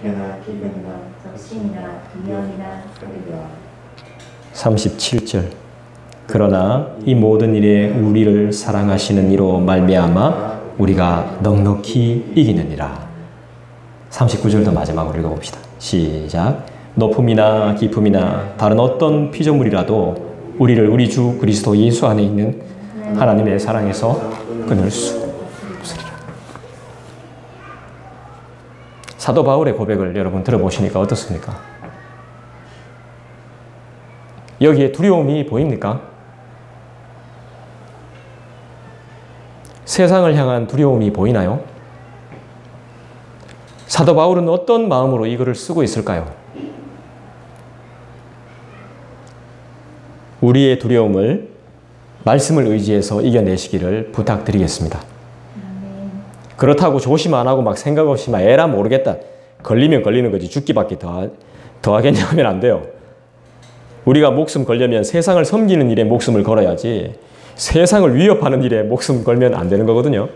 박해나 기근이나 적신이나 비명이나 사르기와 37절 그러나 이 모든 일에 우리를 사랑하시는 이로 말미암아 우리가 넉넉히 이기느니라. 39절도 마지막으로 읽어봅시다. 시작. 높음이나 깊음이나 다른 어떤 피조물이라도 우리를 우리 주 그리스도 예수 안에 있는 하나님의 사랑에서 끊을 수 없으리라. 사도 바울의 고백을 여러분 들어보시니까 어떻습니까? 여기에 두려움이 보입니까? 세상을 향한 두려움이 보이나요? 사도 바울은 어떤 마음으로 이 글을 쓰고 있을까요? 우리의 두려움을 말씀을 의지해서 이겨내시기를 부탁드리겠습니다. 그렇다고 조심 안 하고 막 생각 없이 막 에라 모르겠다. 걸리면 걸리는 거지 죽기밖에 더 하겠냐 하면 안 돼요. 우리가 목숨 걸려면 세상을 섬기는 일에 목숨을 걸어야지 세상을 위협하는 일에 목숨 걸면 안 되는 거거든요.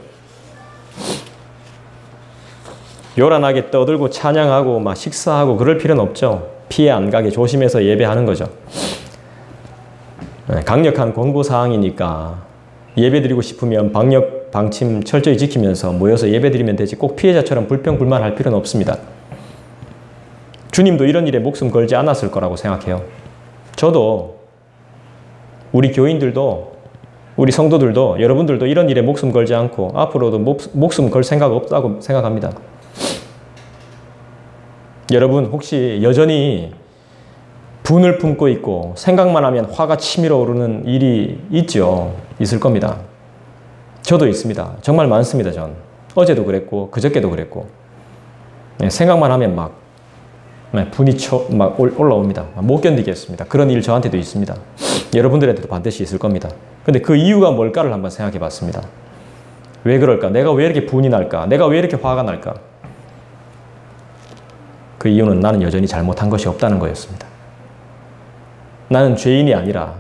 요란하게 떠들고 찬양하고 막 식사하고 그럴 필요는 없죠. 피해 안 가게 조심해서 예배하는 거죠. 강력한 권고사항이니까 예배드리고 싶으면 방역, 방침 철저히 지키면서 모여서 예배드리면 되지 꼭 피해자처럼 불평불만할 필요는 없습니다. 주님도 이런 일에 목숨 걸지 않았을 거라고 생각해요. 저도 우리 교인들도 우리 성도들도 여러분들도 이런 일에 목숨 걸지 않고 앞으로도 목숨 걸 생각 없다고 생각합니다. 여러분 혹시 여전히 분을 품고 있고 생각만 하면 화가 치밀어 오르는 일이 있죠. 있을 겁니다. 저도 있습니다. 정말 많습니다. 전 어제도 그랬고 그저께도 그랬고 생각만 하면 막 분이 막 올라옵니다. 못 견디겠습니다. 그런 일 저한테도 있습니다. 여러분들한테도 반드시 있을 겁니다. 근데 그 이유가 뭘까를 한번 생각해 봤습니다. 왜 그럴까? 내가 왜 이렇게 분이 날까? 내가 왜 이렇게 화가 날까? 그 이유는 나는 여전히 잘못한 것이 없다는 거였습니다. 나는 죄인이 아니라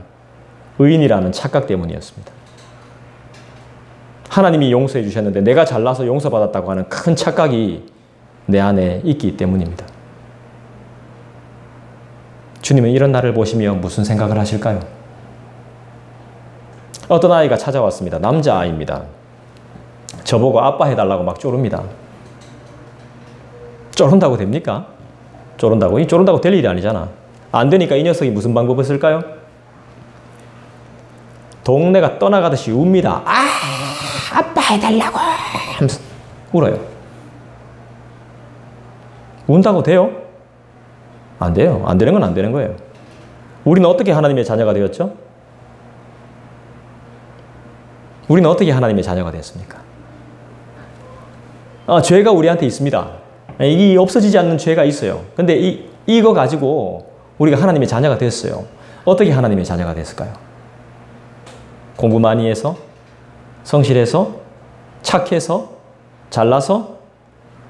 의인이라는 착각 때문이었습니다. 하나님이 용서해 주셨는데 내가 잘나서 용서받았다고 하는 큰 착각이 내 안에 있기 때문입니다. 주님은 이런 나를 보시며 무슨 생각을 하실까요? 어떤 아이가 찾아왔습니다. 남자아이입니다. 저보고 아빠 해달라고 막 쪼릅니다. 쪼른다고 됩니까? 쪼른다고? 이 쪼른다고 될 일이 아니잖아. 안 되니까 이 녀석이 무슨 방법을 쓸까요? 동네가 떠나가듯이 웁니다. 아, 아빠 해달라고 하면서 울어요. 운다고 돼요? 안 돼요. 안 되는 건 안 되는 거예요. 우리는 어떻게 하나님의 자녀가 되었죠? 우리는 어떻게 하나님의 자녀가 되었습니까? 죄가 우리한테 있습니다. 이게 없어지지 않는 죄가 있어요. 근데 이거 가지고 우리가 하나님의 자녀가 됐어요. 어떻게 하나님의 자녀가 됐을까요? 공부 많이 해서, 성실해서, 착해서, 잘나서,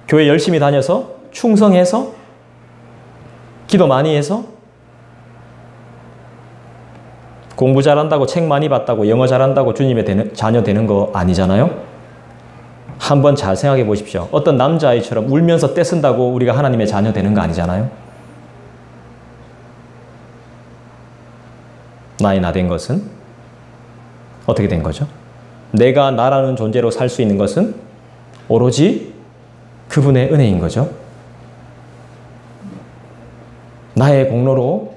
교회 열심히 다녀서, 충성해서, 기도 많이 해서, 공부 잘한다고 책 많이 봤다고 영어 잘한다고 주님의 자녀 되는 거 아니잖아요? 한번 잘 생각해 보십시오. 어떤 남자아이처럼 울면서 떼쓴다고 우리가 하나님의 자녀 되는 거 아니잖아요? 나의 나 된 것은 어떻게 된 거죠? 내가 나라는 존재로 살 수 있는 것은 오로지 그분의 은혜인 거죠. 나의 공로로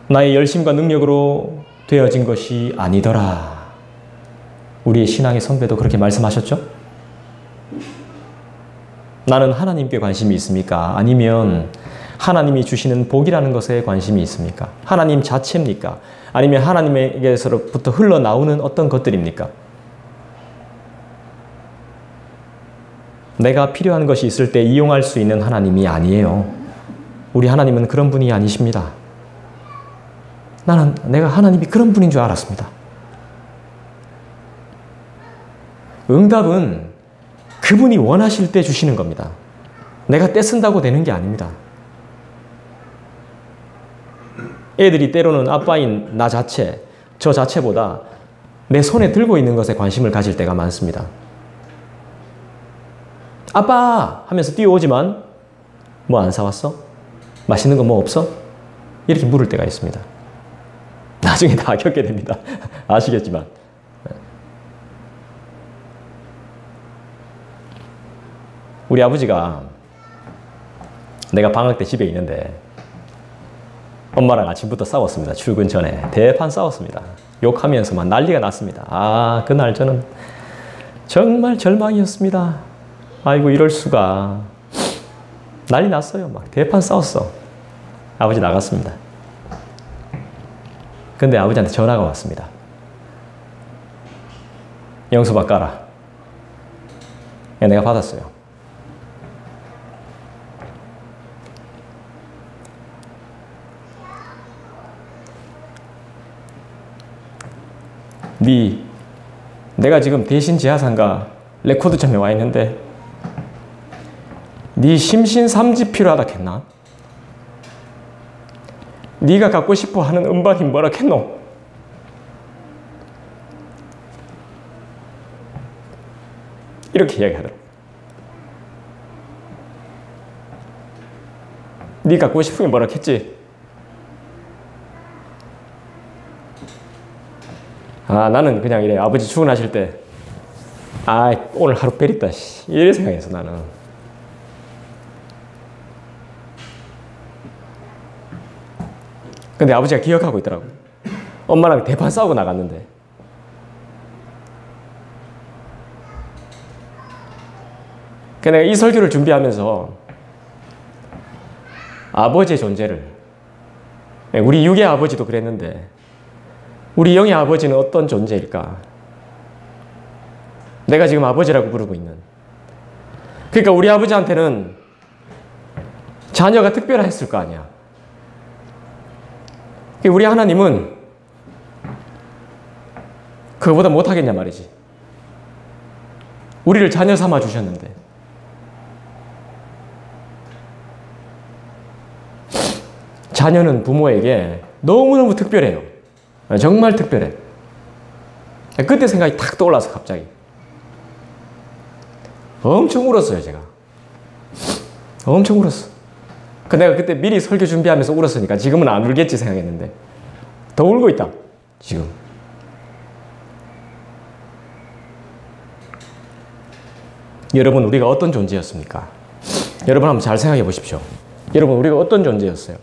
나의 열심과 능력으로 되어진 것이 아니더라. 우리의 신앙의 선배도 그렇게 말씀하셨죠? 나는 하나님께 관심이 있습니까? 아니면 하나님이 주시는 복이라는 것에 관심이 있습니까? 하나님 자체입니까? 아니면 하나님에게서부터 흘러나오는 어떤 것들입니까? 내가 필요한 것이 있을 때 이용할 수 있는 하나님이 아니에요. 우리 하나님은 그런 분이 아니십니다. 내가 하나님이 그런 분인 줄 알았습니다. 응답은 그분이 원하실 때 주시는 겁니다. 내가 떼쓴다고 되는 게 아닙니다. 애들이 때로는 아빠인 나 자체, 저 자체보다 내 손에 들고 있는 것에 관심을 가질 때가 많습니다. 아빠! 하면서 뛰어오지만 뭐 안 사왔어? 맛있는 거 뭐 없어? 이렇게 물을 때가 있습니다. 나중에 다 겪게 됩니다. 아시겠지만. 우리 아버지가 내가 방학 때 집에 있는데 엄마랑 아침부터 싸웠습니다. 출근 전에. 대판 싸웠습니다. 욕하면서 막 난리가 났습니다. 아, 그날 저는 정말 절망이었습니다. 아이고, 이럴 수가. 난리 났어요. 막 대판 싸웠어. 아버지 나갔습니다. 근데 아버지한테 전화가 왔습니다. 영수밥 까라. 내가 받았어요. 내가 지금 대신 지하상가 레코드점에 와 있는데 네 심신 3집 필요하다 했나? 네가 갖고 싶어 하는 음반이 뭐라 했노? 이렇게 이야기하더라고. 네 갖고 싶은 게 뭐라 했지? 아, 나는 그냥 이래. 아버지 출근하실 때, 아, 오늘 하루 베리다, 이래 생각했어, 나는. 근데 아버지가 기억하고 있더라고. 엄마랑 대판 싸우고 나갔는데. 내가 이 설교를 준비하면서 아버지의 존재를, 우리 육의 아버지도 그랬는데, 우리 영의 아버지는 어떤 존재일까? 내가 지금 아버지라고 부르고 있는. 그러니까 우리 아버지한테는 자녀가 특별했을 거 아니야. 우리 하나님은 그거보다 못하겠냐 말이지. 우리를 자녀 삼아 주셨는데. 자녀는 부모에게 너무너무 특별해요. 정말 특별해. 그때 생각이 탁 떠올라서 갑자기. 엄청 울었어요, 제가. 엄청 울었어. 내가 그때 미리 설교 준비하면서 울었으니까 지금은 안 울겠지 생각했는데 더 울고 있다, 지금. 여러분, 우리가 어떤 존재였습니까? 여러분 한번 잘 생각해 보십시오. 여러분, 우리가 어떤 존재였어요?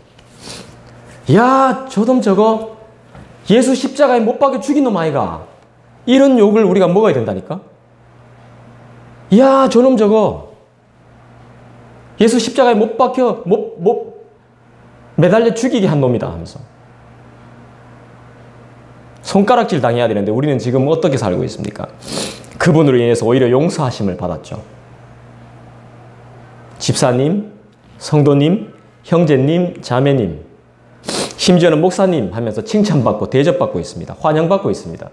야, 저놈 저거 예수 십자가에 못 박여 죽인 놈 아이가. 이런 욕을 우리가 먹어야 된다니까? 야, 저놈 저거 예수 십자가에 못 박혀, 매달려 죽이게 한 놈이다 하면서 손가락질 당해야 되는데 우리는 지금 어떻게 살고 있습니까? 그분으로 인해서 오히려 용서하심을 받았죠. 집사님, 성도님, 형제님, 자매님, 심지어는 목사님 하면서 칭찬받고 대접받고 있습니다. 환영받고 있습니다.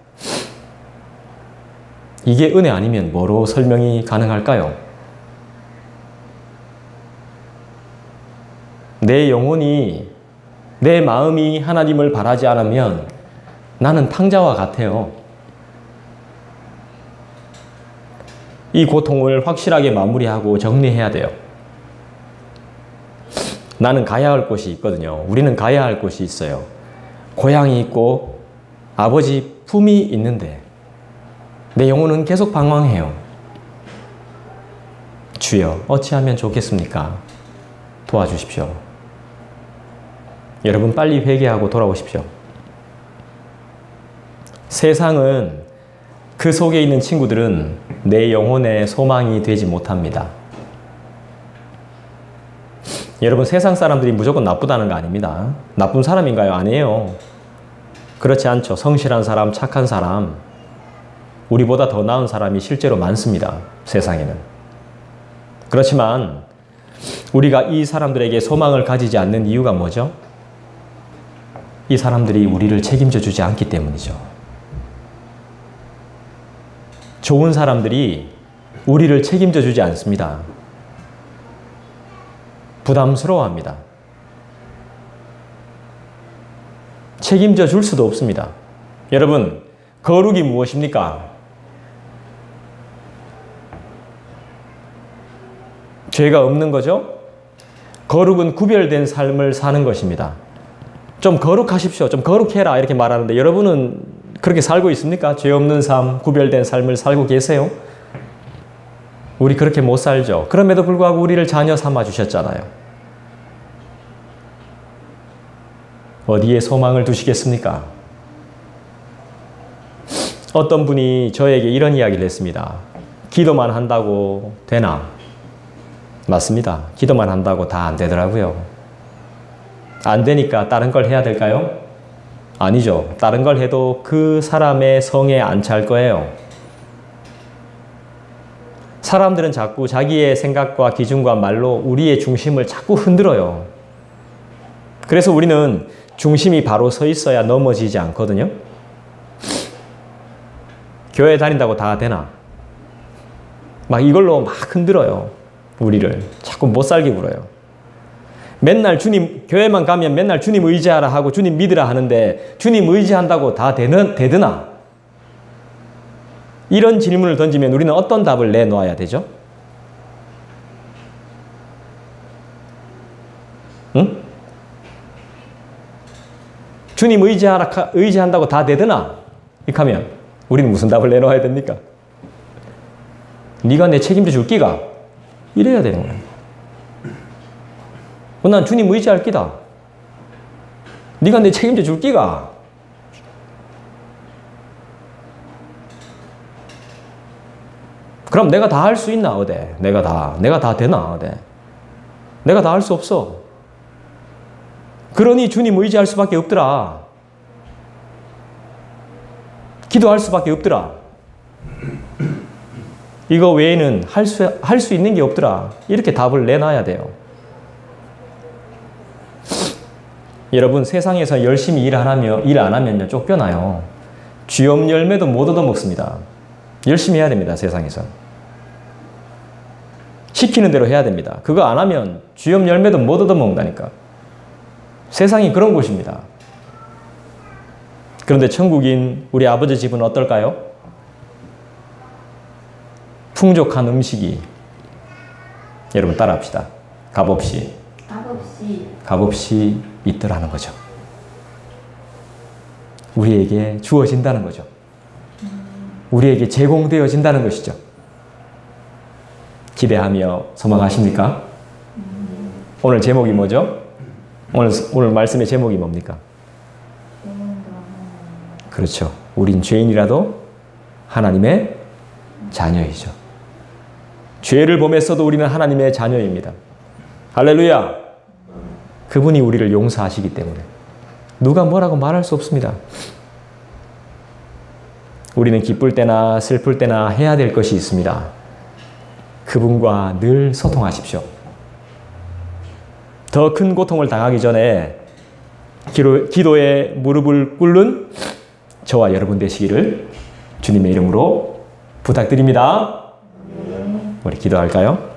이게 은혜 아니면 뭐로 설명이 가능할까요? 내 영혼이, 내 마음이 하나님을 바라지 않으면 나는 탕자와 같아요. 이 고통을 확실하게 마무리하고 정리해야 돼요. 나는 가야 할 곳이 있거든요. 우리는 가야 할 곳이 있어요. 고향이 있고 아버지 품이 있는데 내 영혼은 계속 방황해요. 주여, 어찌하면 좋겠습니까? 도와주십시오. 여러분, 빨리 회개하고 돌아오십시오. 세상은, 그 속에 있는 친구들은 내 영혼의 소망이 되지 못합니다. 여러분, 세상 사람들이 무조건 나쁘다는 거 아닙니다. 나쁜 사람인가요? 아니에요. 그렇지 않죠. 성실한 사람, 착한 사람, 우리보다 더 나은 사람이 실제로 많습니다. 세상에는. 그렇지만 우리가 이 사람들에게 소망을 가지지 않는 이유가 뭐죠? 이 사람들이 우리를 책임져 주지 않기 때문이죠. 좋은 사람들이 우리를 책임져 주지 않습니다. 부담스러워합니다. 책임져 줄 수도 없습니다. 여러분, 거룩이 무엇입니까? 죄가 없는 거죠? 거룩은 구별된 삶을 사는 것입니다. 좀 거룩하십시오. 좀 거룩해라. 이렇게 말하는데 여러분은 그렇게 살고 있습니까? 죄 없는 삶, 구별된 삶을 살고 계세요? 우리 그렇게 못 살죠. 그럼에도 불구하고 우리를 자녀 삼아 주셨잖아요. 어디에 소망을 두시겠습니까? 어떤 분이 저에게 이런 이야기를 했습니다. 기도만 한다고 되나? 맞습니다. 기도만 한다고 다 안 되더라고요. 안 되니까 다른 걸 해야 될까요? 아니죠. 다른 걸 해도 그 사람의 성에 안 찰 거예요. 사람들은 자꾸 자기의 생각과 기준과 말로 우리의 중심을 자꾸 흔들어요. 그래서 우리는 중심이 바로 서 있어야 넘어지지 않거든요. 교회 다닌다고 다 되나? 막 이걸로 막 흔들어요. 우리를 자꾸 못 살게 굴어요. 맨날 주님, 교회만 가면 맨날 주님 의지하라 하고 주님 믿으라 하는데 주님 의지한다고 다 되드나? 이런 질문을 던지면 우리는 어떤 답을 내놓아야 되죠? 응? 주님 의지한다고 다 되드나? 이렇게 하면 우리는 무슨 답을 내놓아야 됩니까? 네가 내 책임져 줄 끼가? 이래야 되는 거예요. 난 주님 의지할 끼다. 네가 내 책임져 줄 끼가? 그럼 내가 다 할 수 있나 어데? 내가 다 되나 어데? 내가 다 할 수 없어. 그러니 주님 의지할 수밖에 없더라. 기도할 수밖에 없더라. 이거 외에는 할 수 있는 게 없더라. 이렇게 답을 내놔야 돼요. 여러분, 세상에서 열심히 일 안 하면요 쫓겨나요. 쥐엄 열매도 못 얻어먹습니다. 열심히 해야 됩니다. 세상에서. 시키는 대로 해야 됩니다. 그거 안 하면 쥐엄 열매도 못 얻어먹는다니까. 세상이 그런 곳입니다. 그런데 천국인 우리 아버지 집은 어떨까요? 풍족한 음식이, 여러분 따라합시다. 값없이 있더라는 거죠. 우리에게 주어진다는 거죠. 우리에게 제공되어진다는 것이죠. 기대하며 소망하십니까? 오늘 제목이 뭐죠? 오늘 말씀의 제목이 뭡니까? 그렇죠. 우린 죄인이라도 하나님의 자녀이죠. 죄를 범했어도 우리는 하나님의 자녀입니다. 할렐루야! 그분이 우리를 용서하시기 때문에 누가 뭐라고 말할 수 없습니다. 우리는 기쁠 때나 슬플 때나 해야 될 것이 있습니다. 그분과 늘 소통하십시오. 더 큰 고통을 당하기 전에 기도에 무릎을 꿇는 저와 여러분 되시기를 주님의 이름으로 부탁드립니다. 우리 기도할까요?